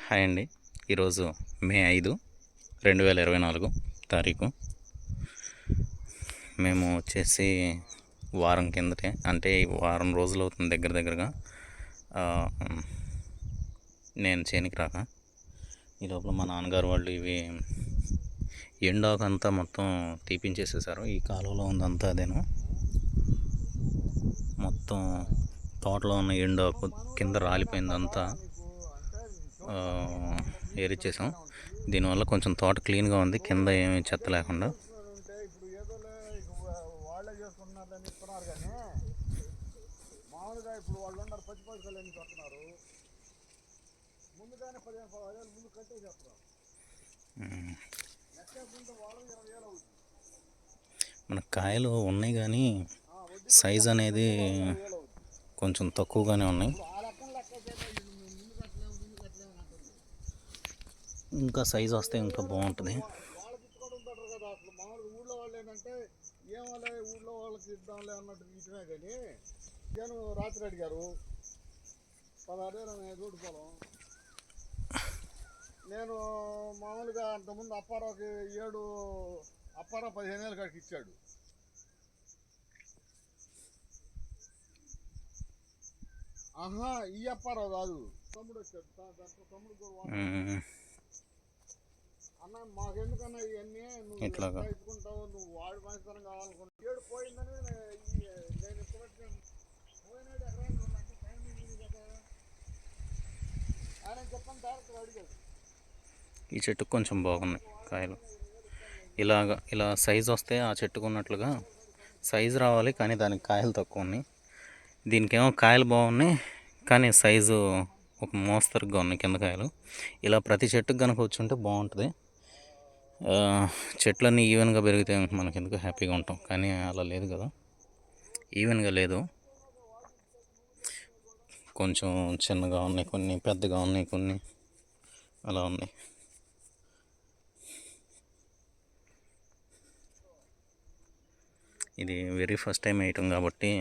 Hi అండి. ఈరోజు మే 5, 2024 తారీఖు. మేము వచ్చేసి వారం కిందటే, అంటే వారం రోజులు అవుతుంది దగ్గరగా నేను చేనికి రాక. ఈ లోపల మా నాన్నగారు వాళ్ళు ఇవి ఎండాకంతా మొత్తం తీపించేసేసారు. ఈ కాలువలో ఉందంతా అదేను, మొత్తం తోటలో ఉన్న ఎండాకు కింద రాలిపోయిందంతా ఏరిచ్చేసాం. దీనివల్ల కొంచెం తోట క్లీన్గా ఉంది, కింద ఏమీ చెత్త లేకుండా. మన కాయలు ఉన్నాయి కానీ సైజ్ అనేది కొంచెం తక్కువగానే ఉన్నాయి. ఇంకా సైజు వస్తే ఇంకా బాగుంటుంది. ఊళ్ళో వాళ్ళు ఏంటంటే ఏమలే ఊళ్ళో వాళ్ళకి ఇద్దాంలే అన్నట్టు ఇటువే. కానీ నేను రాత్రి అడిగారు 16 రోడ్డు పొలం. నేను మామూలుగా అంతకుముందు అప్పారావుకి 15 ఏళ్ళ కాడికి ఇచ్చాడు. ఆహా, ఈ అప్పారావు కాదు, తమ్ముడు వచ్చాడు. తమ్ముడు అన్న మాకెందుకన్నా ఇవన్నీ నువ్వు ఇచ్చుకుంటావు, నువ్వు వాడి మంచితనం కావాలనుకుంటా. 7 పోయిందని నేను ఇప్పుడు పోయినాడు ఎకరాలు ఆయన చెప్పని డైరెక్ట్గా అడిగాడు. ఈ చెట్టుకు కొంచెం బాగున్నాయి కాయలు. ఇలా సైజు వస్తే ఆ చెట్టుకు ఉన్నట్లుగా సైజు రావాలి, కానీ దానికి కాయలు తక్కువ ఉన్నాయి. దీనికేమో కాయలు బాగున్నాయి కానీ సైజు ఒక మోస్తరుగా ఉన్నాయి కింద కాయలు. ఇలా ప్రతి చెట్టుకు కనుక వచ్చుంటే బాగుంటుంది. చెట్లన్నీ ఈవెన్గా పెరిగితే మనకి ఎందుకు హ్యాపీగా ఉంటాం, కానీ అలా లేదు కదా, ఈవెన్గా లేదు. కొంచెం చిన్నగా ఉన్నాయి, కొన్ని పెద్దగా ఉన్నాయి, కొన్ని అలా ఉన్నాయి. ఇది వెరీ ఫస్ట్ టైం వేయటం కాబట్టి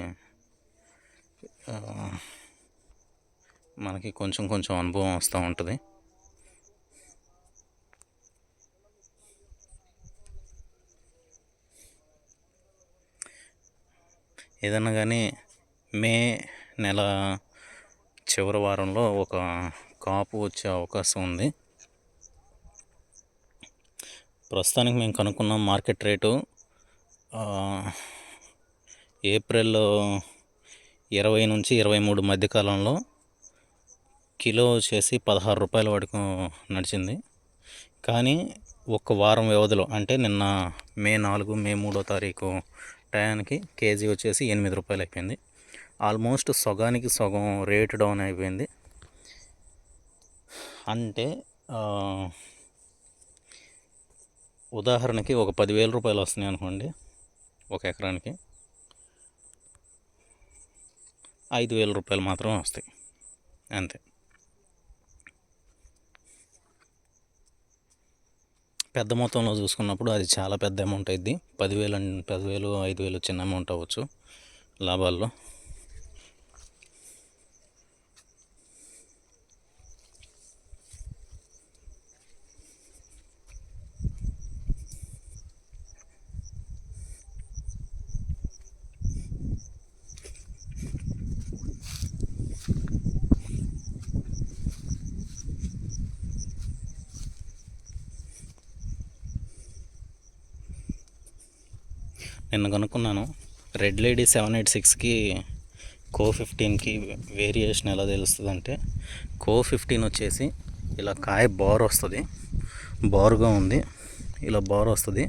మనకి కొంచెం అనుభవం వస్తూ ఉంటుంది. ఏదన్నా కానీ మే నెల చివరి వారంలో ఒక కాపు వచ్చే అవకాశం ఉంది. ప్రస్తుతానికి మేము కనుక్కున్న మార్కెట్ రేటు ఏప్రిల్ 20 నుంచి 23 మధ్యకాలంలో కిలో వచ్చేసి 16 రూపాయల వరకు నడిచింది. కానీ ఒక వారం వ్యవధిలో, అంటే నిన్న మే 4, మే 3వ తారీఖు టయానికి కేజీ వచ్చేసి 8 రూపాయలు అయిపోయింది. ఆల్మోస్ట్ సగానికి సగం రేటు డౌన్ అయిపోయింది. అంటే ఉదాహరణకి ఒక 10,000 రూపాయలు వస్తున్నాయి అనుకోండి, ఒక ఎకరానికి 5,000 రూపాయలు మాత్రమే వస్తాయి, అంతే. పెద్ద మొత్తంలో చూసుకున్నప్పుడు అది చాలా పెద్ద అమౌంట్ అయింది. 10,000, 5,000 చిన్న అమౌంట్ అవ్వచ్చు లాభాల్లో. నిన్న కనుక్కున్నాను, రెడ్ లేడీ 786కి Co-15కి వేరియేషన్ ఎలా తెలుస్తుంది అంటే, Co-15 వచ్చేసి ఇలా కాయ బార్ వస్తుంది, బారుగా ఉంది, ఇలా బార్ వస్తుంది.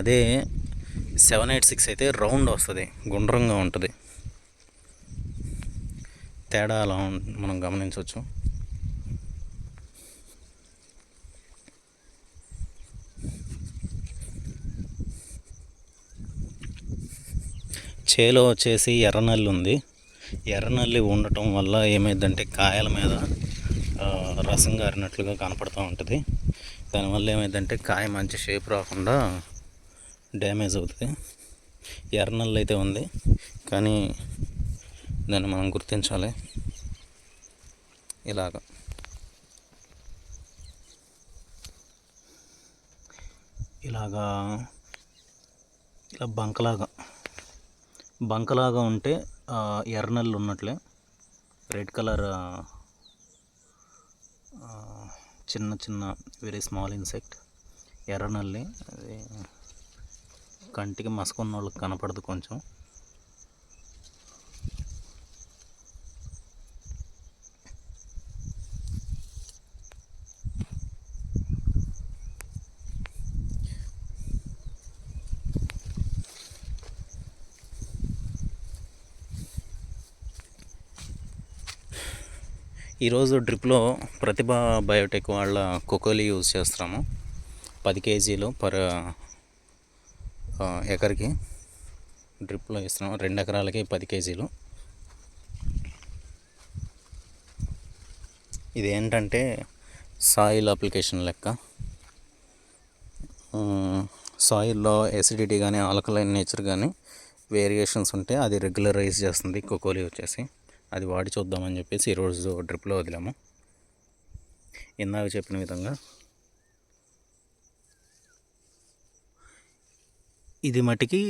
అదే 786 అయితే రౌండ్ వస్తుంది, గుండ్రంగా ఉంటుంది. తేడా అలా మనం గమనించవచ్చు. చేలో వచ్చేసి ఎర్రనల్లి ఉంది. ఎర్రనల్లి ఉండటం వల్ల ఏమైందంటే కాయల మీద రసం గారినట్లుగా కనపడుతూ ఉంటుంది. దానివల్ల ఏమైందంటే కాయ మంచి షేప్ రాకుండా డ్యామేజ్ అవుతుంది. ఎర్రనల్లి అయితే ఉంది, కానీ దాన్ని మనం గుర్తించాలి. ఇలాగ ఇలాగా ఇలా బంకలాగా ఉంటే ఎర్రనల్లు ఉన్నట్లే. రెడ్ కలర్ చిన్న చిన్న వెరీ స్మాల్ ఇన్సెక్ట్ ఎర్రనల్లి. అది కంటికి మసకున్న వాళ్ళకి కనపడదు కొంచెం. ఈరోజు డ్రిప్లో ప్రతిభ బయోటెక్ వాళ్ళ కోకోలి యూజ్ చేస్తున్నాము. 10 కేజీలు పర్ ఎకర్కి డ్రిప్లో ఇస్తున్నాము. 2 ఎకరాలకి 10 కేజీలు. ఇది ఏంటంటే సాయిల్ అప్లికేషన్ లెక్క. సాయిల్లో ఎసిడిటీ కానీ ఆల్కలైన్ నేచర్ కానీ వేరియేషన్స్ ఉంటే అది రెగ్యులరైజ్ చేస్తుంది కోకోలి వచ్చేసి. అది వాడి చూద్దామని చెప్పేసి ఈరోజు డ్రిప్లో వదిలాము. ఇందాక చెప్పిన విధంగా ఇది మటుకి